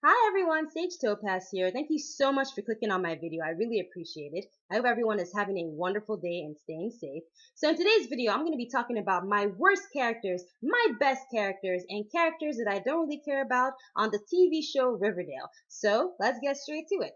Hi everyone, Sage Topaz here. Thank you so much for clicking on my video. I really appreciate it. I hope everyone is having a wonderful day and staying safe. So in today's video, I'm going to be talking about my worst characters, my best characters, and characters that I don't really care about on the TV show Riverdale. So let's get straight to it.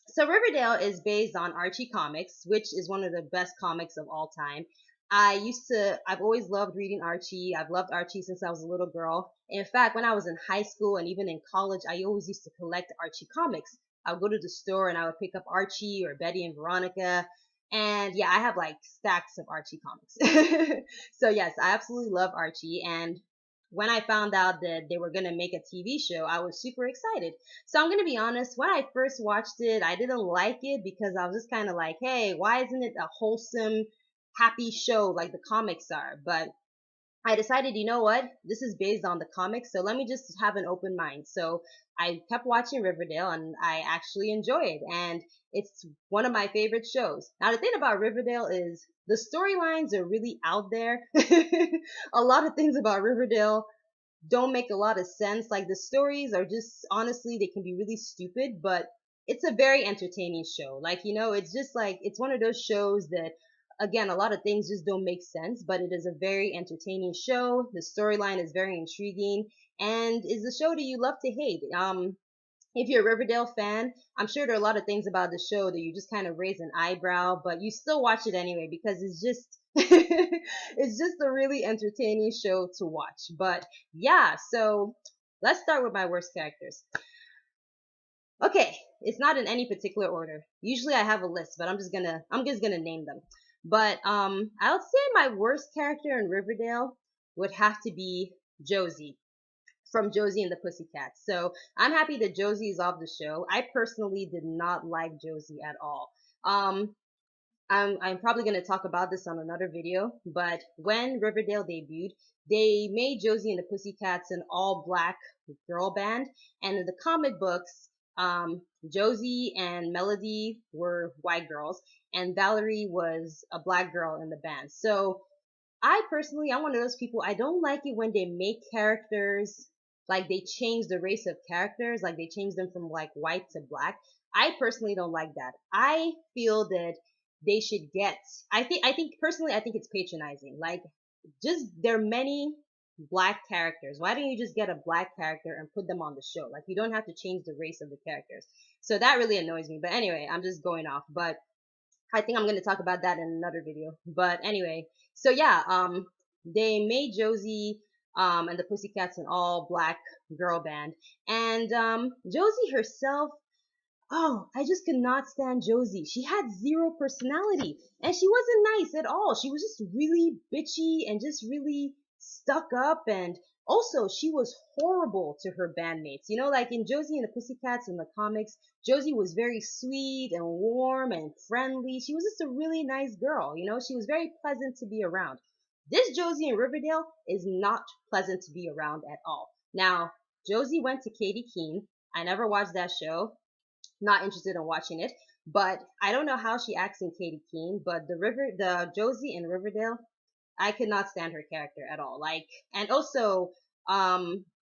So Riverdale is based on Archie comics, which is one of the best comics of all time. I've always loved reading Archie. I've loved Archie since I was a little girl. In fact, when I was in high school and even in college, I always used to collect Archie comics. I would go to the store and I would pick up Archie or Betty and Veronica. And yeah, I have like stacks of Archie comics. So yes, I absolutely love Archie. And when I found out that they were going to make a TV show, I was super excited. So I'm going to be honest, when I first watched it, I didn't like it because I was just kind of like, hey, why isn't it a wholesome, happy show like the comics are? But I decided, you know what? This is based on the comics, so let me just have an open mind. So I kept watching Riverdale and I actually enjoy it. And it's one of my favorite shows. Now, the thing about Riverdale is the storylines are really out there. A lot of things about Riverdale don't make a lot of sense. Like the stories are just, honestly, they can be really stupid, but it's a very entertaining show. Like, it's just like, it's one of those shows that, again, a lot of things just don't make sense, but it is a very entertaining show. The storyline is very intriguing and is the show that you love to hate. If you're a Riverdale fan, I'm sure there are a lot of things about the show that you just kind of raise an eyebrow, but you still watch it anyway because it's just it's just a really entertaining show to watch. But yeah, so let's start with my worst characters. Okay, it's not in any particular order. Usually I have a list, but I'm just gonna name them. But I would say my worst character in Riverdale would have to be Josie from Josie and the Pussycats. So I'm happy that Josie is off the show. I personally did not like Josie at all. Um, I'm probably going to talk about this on another video, but when Riverdale debuted, they made Josie and the Pussycats an all black girl band, and in the comic books, Josie and Melody were white girls, and Valerie was a black girl in the band. So I'm one of those people, I don't like it when they make characters, like they change the race of characters, like they change them from like white to black. I personally don't like that. I feel that they should get, I think it's patronizing. Like, just, there are many black characters. Why don't you just get a black character and put them on the show? Like, you don't have to change the race of the characters. So that really annoys me. But anyway, I'm just going off. But I think I'm going to talk about that in another video. But anyway, so yeah, they made Josie, and the Pussycats an all black girl band. And, Josie herself, oh, I just could not stand Josie. She had zero personality and she wasn't nice at all. She was just really bitchy and just really stuck up, and also she was horrible to her bandmates. Like in Josie and the Pussycats in the comics, Josie was very sweet and warm and friendly. She was just a really nice girl. She was very pleasant to be around. This Josie in Riverdale is not pleasant to be around at all. Now, Josie went to Katie Keene. I never watched that show, not interested in watching it. But I don't know how she acts in Katie Keene, but the Josie in Riverdale, I could not stand her character at all. Like, and also,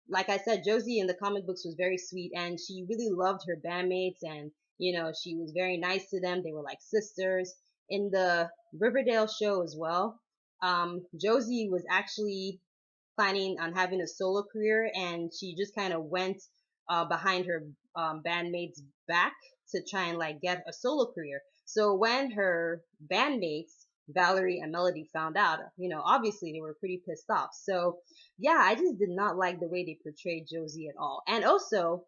like I said, Josie in the comic books was very sweet and she really loved her bandmates, and, she was very nice to them. They were like sisters. In the Riverdale show as well, Josie was actually planning on having a solo career, and she just kind of went behind her bandmates back to try and like get a solo career. So when her bandmates Valerie and Melody found out, obviously they were pretty pissed off. So yeah, I just did not like the way they portrayed Josie at all. And also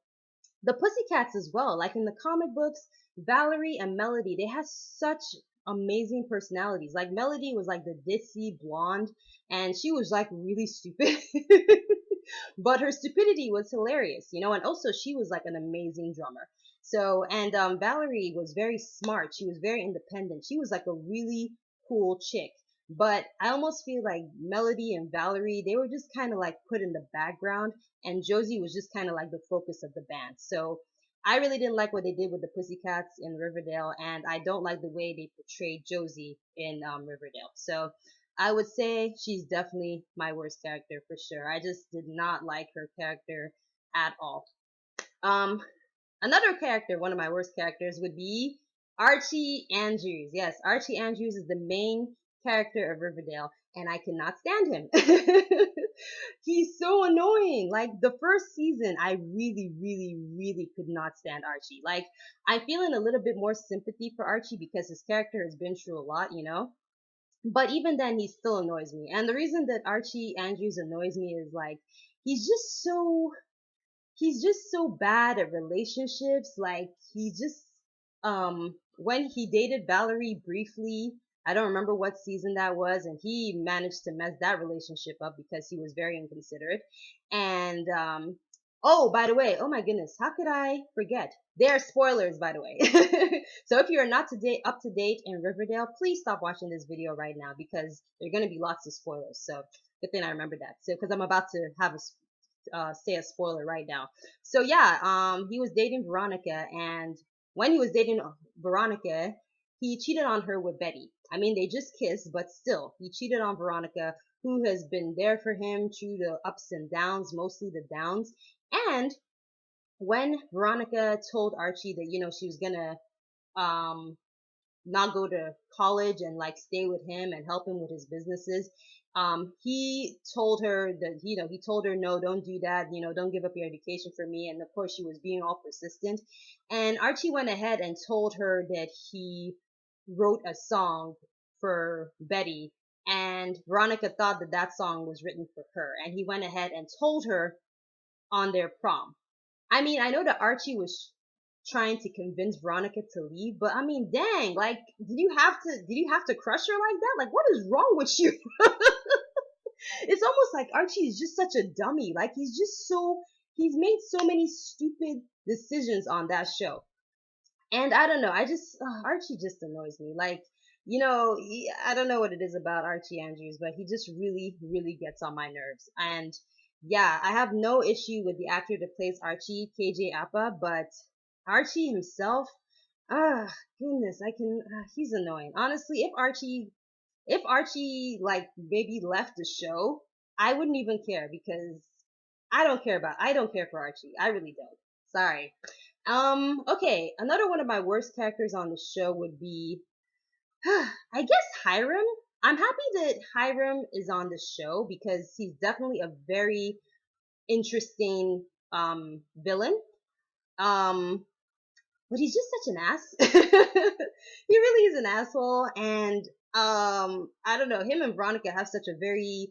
the Pussycats as well. Like in the comic books, Valerie and Melody, they had such amazing personalities. Like Melody was like the ditzy blonde, and she was like really stupid. But her stupidity was hilarious, and also she was like an amazing drummer. So, and Valerie was very smart. She was very independent. She was like a really cool chick. But I almost feel like Melody and Valerie, they were just kind of like put in the background, and Josie was just kind of like the focus of the band. So I really didn't like what they did with the Pussycats in Riverdale, and I don't like the way they portrayed Josie in Riverdale. So I would say she's definitely my worst character for sure. I just did not like her character at all. Um, Another character, one of my worst characters, would be Archie Andrews. Yes, Archie Andrews is the main character of Riverdale, and I cannot stand him. He's so annoying. Like the first season, I really, really, really could not stand Archie. Like I'm feeling a little bit more sympathy for Archie because his character has been through a lot, you know. But even then, he still annoys me. And the reason that Archie Andrews annoys me is like he's just so he's just so bad at relationships. Like he just when he dated Valerie briefly, I don't remember what season that was, and he managed to mess that relationship up because he was very inconsiderate. And oh, by the way, oh my goodness, how could I forget? There are spoilers, by the way. So if you're not up to date in Riverdale, please stop watching this video right now because there are going to be lots of spoilers. So good thing I remember that. So because I'm about to have a say a spoiler right now. So yeah, he was dating Veronica, and when he was dating Veronica, he cheated on her with Betty. I mean, they just kissed, but still, he cheated on Veronica, who has been there for him through the ups and downs, mostly the downs. And when Veronica told Archie that, you know, she was gonna, um, not go to college and like stay with him and help him with his businesses. He told her that, you know, he told her, no, don't do that. You know, don't give up your education for me. And of course she was being all persistent. And Archie went ahead and told her that he wrote a song for Betty. And Veronica thought that that song was written for her. And he went ahead and told her on their prom. I mean, I know that Archie was trying to convince Veronica to leave, but I mean, dang, like, did you have to crush her like that? Like, what is wrong with you? It's almost like Archie is just such a dummy. Like, he's made so many stupid decisions on that show. And I don't know, Archie just annoys me. Like, you know, I don't know what it is about Archie Andrews, but he just really, really gets on my nerves. And yeah, I have no issue with the actor that plays Archie, KJ Appa, but Archie himself, ah, goodness, he's annoying. Honestly, if Archie like maybe left the show, I wouldn't even care because I don't care for Archie. I really don't. Sorry. Okay, another one of my worst characters on the show would be, I guess Hiram. I'm happy that Hiram is on the show because he's definitely a very interesting, villain. Um, but he's just such an ass. He really is an asshole, and I don't know. Him and Veronica have such a very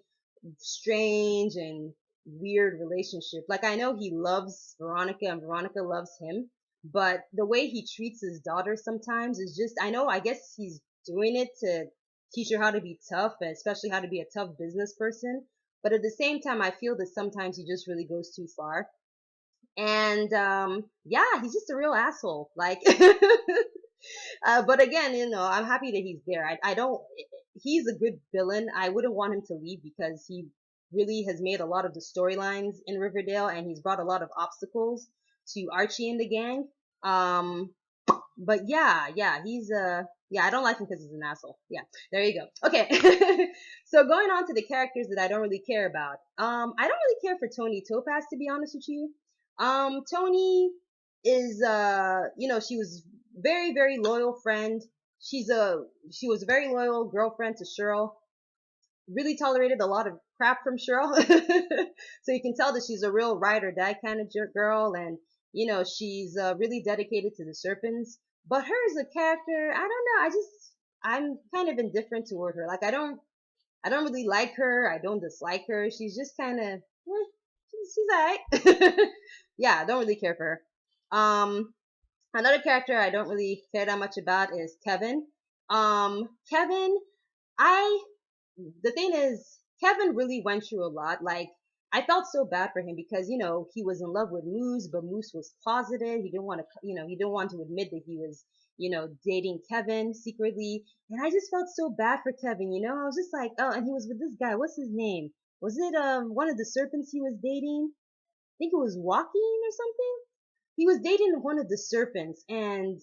strange and weird relationship. Like I know he loves Veronica and Veronica loves him, but the way he treats his daughter sometimes is just, I guess he's doing it to teach her how to be tough and especially how to be a tough business person. But at the same time, I feel that sometimes he just really goes too far. And yeah, he's just a real asshole. Like but again, you know, I'm happy that he's there. I don't, he's a good villain. I wouldn't want him to leave because he really has made a lot of the storylines in Riverdale and he's brought a lot of obstacles to Archie and the gang. Um, but yeah, yeah, I don't like him because he's an asshole. Yeah, there you go. Okay. So going on to the characters that I don't really care about. I don't really care for Tony Topaz, to be honest with you. Tony is, you know, she was very, very loyal friend. She was a very loyal girlfriend to Cheryl. Really tolerated a lot of crap from Cheryl. So you can tell that she's a real ride or die kind of girl, and you know she's really dedicated to the Serpents. But her as a character, I don't know. I'm kind of indifferent toward her. Like I don't really like her. I don't dislike her. She's just kind of, she's alright. Yeah, I don't really care for her. Another character I don't really care that much about is Kevin. Kevin, I the thing is, Kevin really went through a lot. Like, I felt so bad for him because, you know, he was in love with Moose, but Moose was closeted. He didn't want to, you know, he didn't want to admit that he was, you know, dating Kevin secretly. And I just felt so bad for Kevin, you know? I was just like, oh, and he was with this guy. What's his name? Was it, one of the serpents he was dating? I think it was Joaquin or something. He was dating one of the serpents and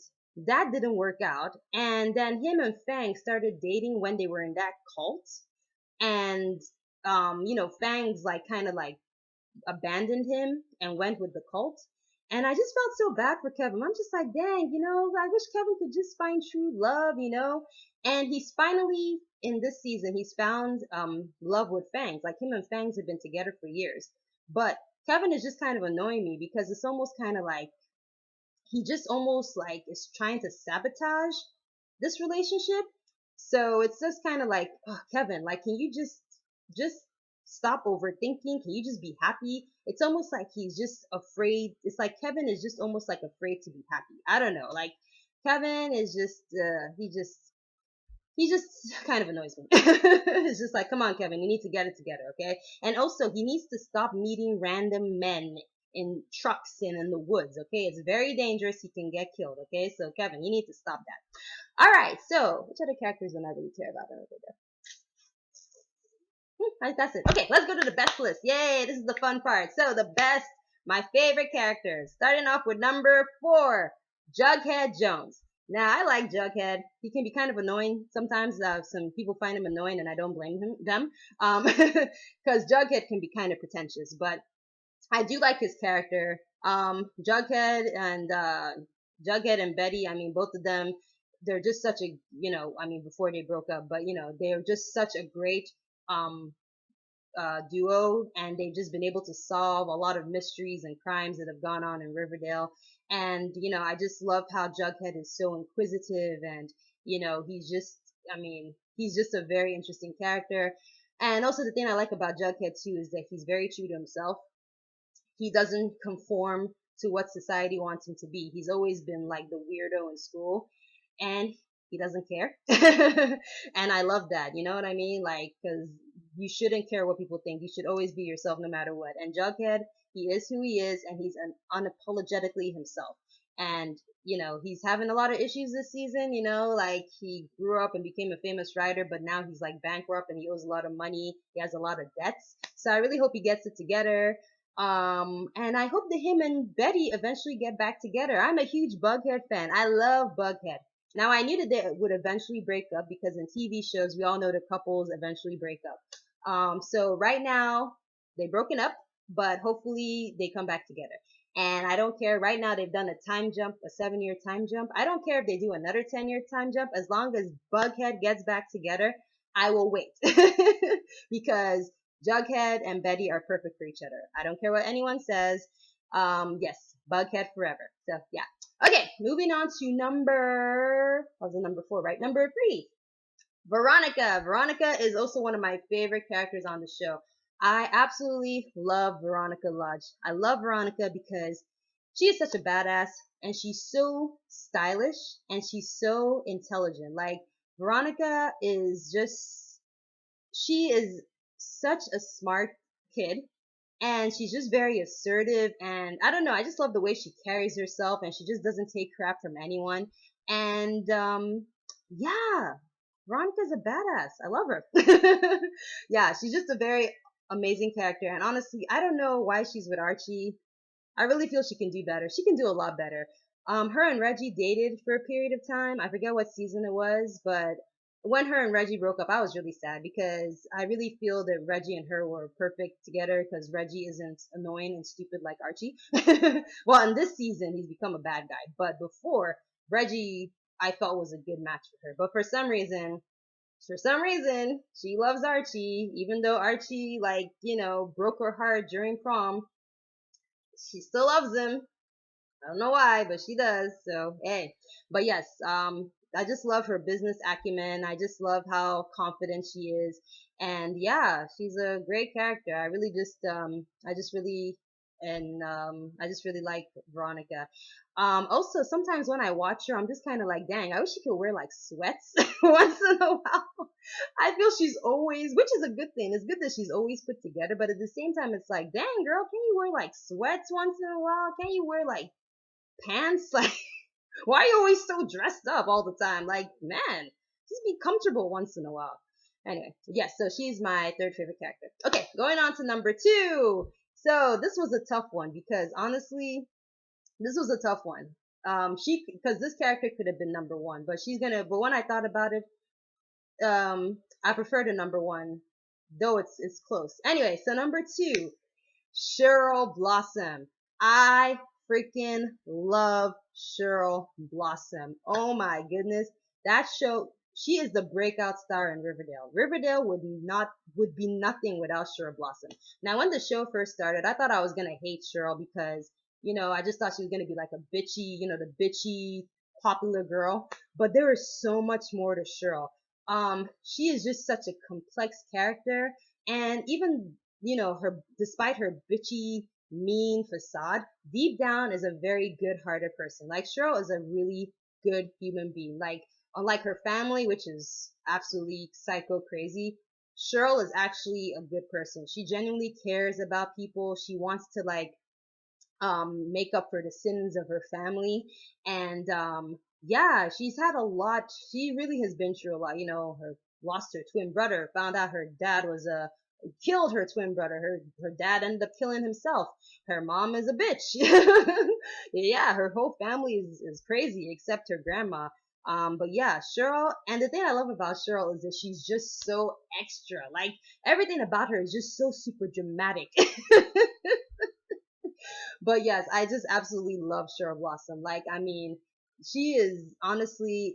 that didn't work out. And then him and Fang started dating when they were in that cult, and you know, Fangs like kind of like abandoned him and went with the cult. And I just felt so bad for Kevin. I'm just like, dang, I wish Kevin could just find true love. And he's finally, in this season, he's found love with Fangs. Like, him and Fangs have been together for years. But Kevin is just kind of annoying me because it's almost kind of like he just almost like is trying to sabotage this relationship. So it's just kind of like, oh, Kevin, like, can you just stop overthinking? Can you just be happy? It's almost like he's just afraid. It's like Kevin is just almost like afraid to be happy. I don't know. Like, Kevin is just, he just kind of annoys me. It's just like, come on, Kevin, you need to get it together, okay? And also, he needs to stop meeting random men in trucks and in the woods, okay? It's very dangerous. He can get killed, okay? So, Kevin, you need to stop that. All right, so which other characters do I really care about? That's it. Okay, let's go to the best list. Yay, this is the fun part. So, the best, my favorite characters. Starting off with number 4, Jughead Jones. Now, I like Jughead. He can be kind of annoying sometimes. Some people find him annoying, and I don't blame them. Because Jughead can be kind of pretentious, but I do like his character. Jughead and Jughead and Betty. I mean, both of them. They're just such a, I mean, before they broke up, but they're just such a great um duo, and they've just been able to solve a lot of mysteries and crimes that have gone on in Riverdale. And I just love how Jughead is so inquisitive, and he's just, I mean, he's just a very interesting character. And also, the thing I like about Jughead too is that he's very true to himself. He doesn't conform to what society wants him to be. He's always been like the weirdo in school, and he doesn't care. And I love that. You know what I mean? Like, because you shouldn't care what people think. You should always be yourself no matter what. And Jughead, he is who he is, and he's unapologetically himself. And he's having a lot of issues this season. Like, he grew up and became a famous writer, but now he's like bankrupt and he owes a lot of money. He has a lot of debts. So I really hope he gets it together. And I hope that him and Betty eventually get back together. I'm a huge Bughead fan. I love Bughead. Now, I knew that they would eventually break up because in TV shows, we all know the couples eventually break up. So right now, they've broken up, but hopefully they come back together. And I don't care. Right now, they've done a time jump, a 7-year time jump. I don't care if they do another 10-year time jump. As long as Bughead gets back together, I will wait. Because Jughead and Betty are perfect for each other. I don't care what anyone says. Yes, Bughead forever. So, yeah. Okay, moving on to number 4, right? Number 3, Veronica. Veronica is also one of my favorite characters on the show. I absolutely love Veronica Lodge. I love Veronica because she is such a badass, and she's so stylish, and she's so intelligent. Like, Veronica is just, she is such a smart kid, and she's just very assertive, and I don't know, I just love the way she carries herself, and she just doesn't take crap from anyone. And yeah, Veronica's a badass. I love her. Yeah, she's just a very amazing character, and honestly, I don't know why she's with Archie. I really feel she can do better. She can do a lot better. Her and Reggie dated for a period of time. I forget what season it was, but when her and Reggie broke up, I was really sad because I really feel that Reggie and her were perfect together because Reggie isn't annoying and stupid like Archie. Well, in this season, he's become a bad guy, but before, Reggie, I thought was a good match for her. But for some reason, she loves Archie, even though Archie, like, broke her heart during prom. She still loves him. I don't know why, but she does. So, hey. But yes, I just love her business acumen. I just love how confident she is. And yeah, she's a great character. I just really like Veronica. Also, sometimes when I watch her, I'm just kind of like, dang, I wish she could wear like sweats once in a while. I feel she's always, which is a good thing. It's good that she's always put together, but at the same time, it's like, dang, girl, can you wear like sweats once in a while? Can you wear like pants? Like, why are you always so dressed up all the time? Like, man, just be comfortable once in a while. Anyway, yes, so she's my third favorite character. Okay, going on to number 2. So this was a tough one because honestly, this was a tough one. Because this character could have been number 1, but but when I thought about it, I prefer the number 1, though it's close. Anyway, so number 2, Cheryl Blossom. I freaking love Cheryl Blossom. Oh my goodness. That show, she is the breakout star in Riverdale. Riverdale would be nothing without Cheryl Blossom. Now, when the show first started, I thought I was gonna hate Cheryl because, I just thought she was gonna be like a bitchy, the bitchy popular girl. But there is so much more to Cheryl. She is just such a complex character, and even, despite her bitchy, mean facade, deep down is a very good-hearted person. Like, Cheryl is a really good human being. Like, unlike her family, which is absolutely psycho crazy, Cheryl is actually a good person. She genuinely cares about people. She wants to, like, make up for the sins of her family. And yeah, she's had a lot. She really has been through a lot. Her lost her twin brother, found out her dad was a killed her twin brother. Her dad ended up killing himself. Her mom is a bitch. Yeah, her whole family is crazy except her grandma. But yeah, Cheryl, and the thing I love about Cheryl is that she's just so extra. Like, everything about her is just so super dramatic. But yes, I just absolutely love Cheryl Blossom. Like, I mean, she is honestly,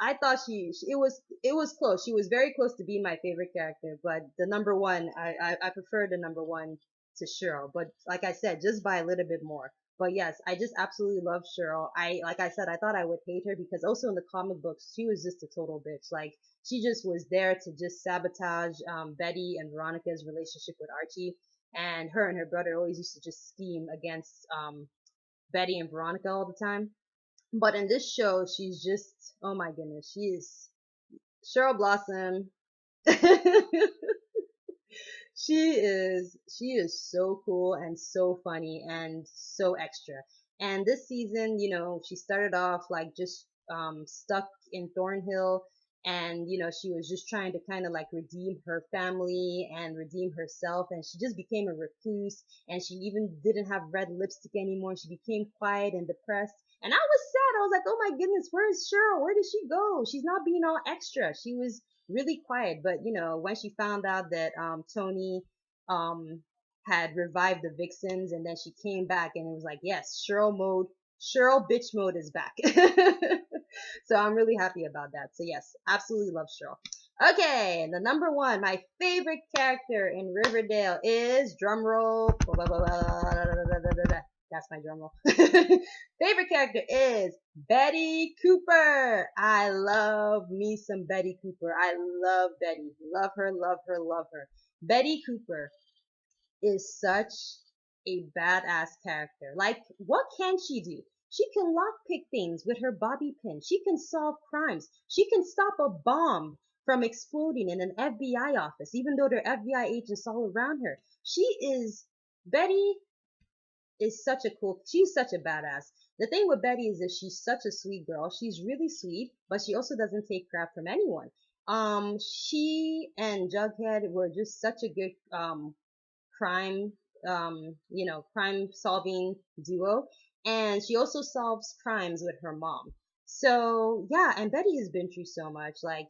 I thought it was close. She was very close to being my favorite character, but the number one, I prefer the number one to Cheryl. But like I said, just by a little bit more. But yes, I just absolutely love Cheryl. Like I said, I thought I would hate her because also in the comic books, she was just a total bitch. Like, she just was there to just sabotage, Betty and Veronica's relationship with Archie, and her and her brother always used to just scheme against Betty and Veronica all the time. But in this show, she's just, oh my goodness, she is Cheryl Blossom. She is so cool and so funny and so extra. And this season, she started off like just stuck in Thornhill, and she was just trying to kind of like redeem her family and redeem herself, and she just became a recluse, and she even didn't have red lipstick anymore. She became quiet and depressed. And I was sad. I was like, oh my goodness, where is Cheryl? Where did she go? She's not being all extra. She was really quiet. But when she found out that Tony um had revived the Vixens, and then she came back, and it was like, yes, Cheryl bitch mode is back. So I'm really happy about that. So yes, absolutely love Cheryl. Okay, the number one, my favorite character in Riverdale is, drum roll. That's my drum roll. Favorite character is Betty Cooper. I love me some Betty Cooper. I love Betty. Love her, love her, love her. Betty Cooper is such a badass character. Like, what can she do? She can lockpick things with her bobby pin. She can solve crimes. She can stop a bomb from exploding in an FBI office, even though there are FBI agents all around her. Betty she's such a badass. The thing with Betty is that she's such a sweet girl. She's really sweet, but she also doesn't take crap from anyone. She and Jughead were just such a good, crime, crime solving duo. And she also solves crimes with her mom. So yeah, and Betty has been through so much. Like,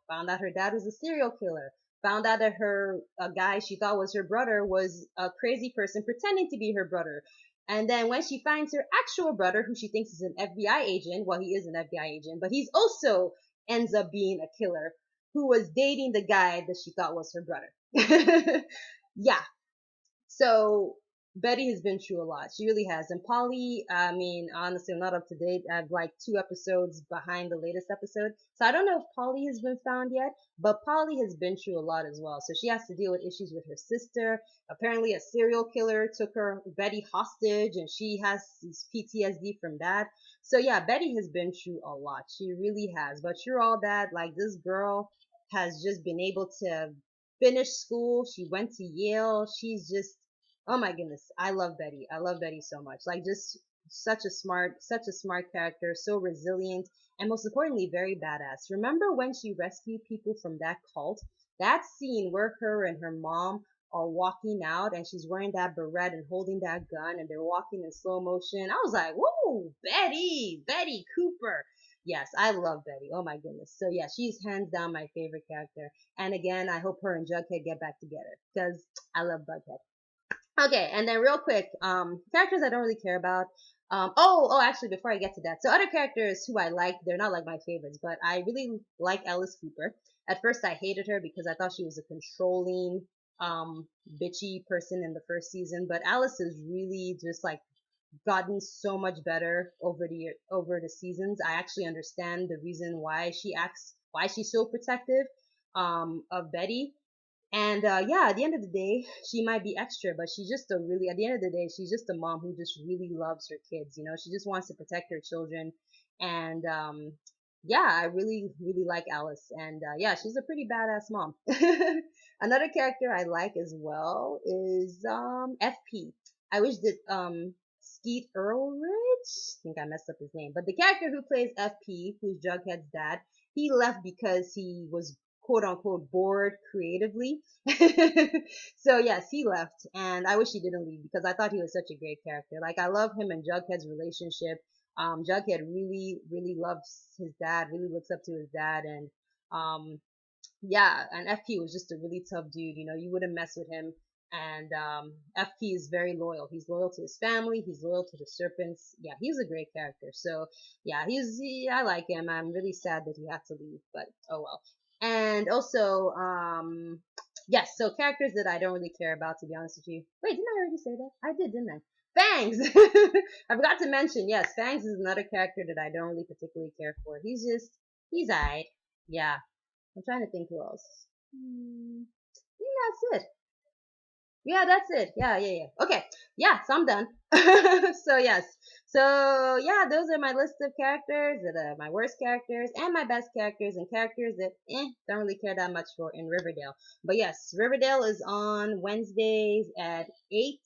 found out her dad was a serial killer. Found out that her a guy she thought was her brother was a crazy person pretending to be her brother. And then when she finds her actual brother, who she thinks is an FBI agent, well, he is an FBI agent, but he's also ends up being a killer who was dating the guy that she thought was her brother. Yeah, so Betty has been through a lot. She really has. And Polly, I mean, honestly, I'm not up to date. I have like 2 episodes behind the latest episode. So I don't know if Polly has been found yet, but Polly has been through a lot as well. So she has to deal with issues with her sister. Apparently a serial killer took her Betty hostage, and she has this PTSD from that. So yeah, Betty has been through a lot. She really has. But through all that, like, this girl has just been able to finish school. She went to Yale. She's just, oh my goodness, I love Betty. I love Betty so much. Like, just such a smart character, so resilient, and most importantly, very badass. Remember when she rescued people from that cult? That scene where her and her mom are walking out, and she's wearing that beret and holding that gun, and they're walking in slow motion. I was like, whoa, Betty Cooper. Yes, I love Betty. Oh my goodness. So yeah, she's hands down my favorite character. And again, I hope her and Jughead get back together because I love Bughead. Okay, and then real quick, characters I don't really care about. Actually, before I get to that, so other characters who I like, they're not like my favorites, but I really like Alice Cooper. At first, I hated her because I thought she was a controlling, bitchy person in the first season, but Alice has really just like gotten so much better over the seasons. I actually understand the reason why she's so protective, of Betty, and yeah, at the end of the day, she might be extra, but she's just a really, at the end of the day, she's just a mom who just really loves her kids. You know, she just wants to protect her children. And yeah, I really, really like Alice. And yeah, she's a pretty badass mom. Another character I like as well is FP. I wish that Skeet Ulrich, I think I messed up his name, but the character who plays FP, who's Jughead's dad, he left because he was quote unquote bored creatively. So yes, he left, and I wish he didn't leave because I thought he was such a great character. Like I love him and Jughead's relationship. Jughead really, really loves his dad, really looks up to his dad, and um, yeah, and FP was just a really tough dude. You know, you wouldn't mess with him. And FP is very loyal. He's loyal to his family. He's loyal to the serpents. Yeah, he's a great character. So yeah, I like him. I'm really sad that he had to leave, but oh well. And also, yes, so characters that I don't really care about, to be honest with you. Wait, didn't I already say that? I did, didn't I? Fangs! I forgot to mention, yes, Fangs is another character that I don't really particularly care for. He's alright. Yeah, I'm trying to think who else. Yeah, that's it. Yeah, that's it. Yeah. Okay. Yeah, so I'm done. So yes. So yeah, those are my list of characters that are my worst characters and my best characters and characters that don't really care that much for in Riverdale. But yes, Riverdale is on Wednesdays at 8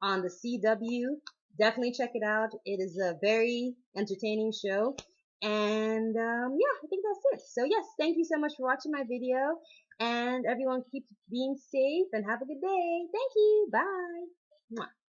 on the CW. Definitely check it out. It is a very entertaining show. And yeah, I think that's it. So yes, thank you so much for watching my video. And everyone keep being safe and have a good day. Thank you. Bye. Mwah.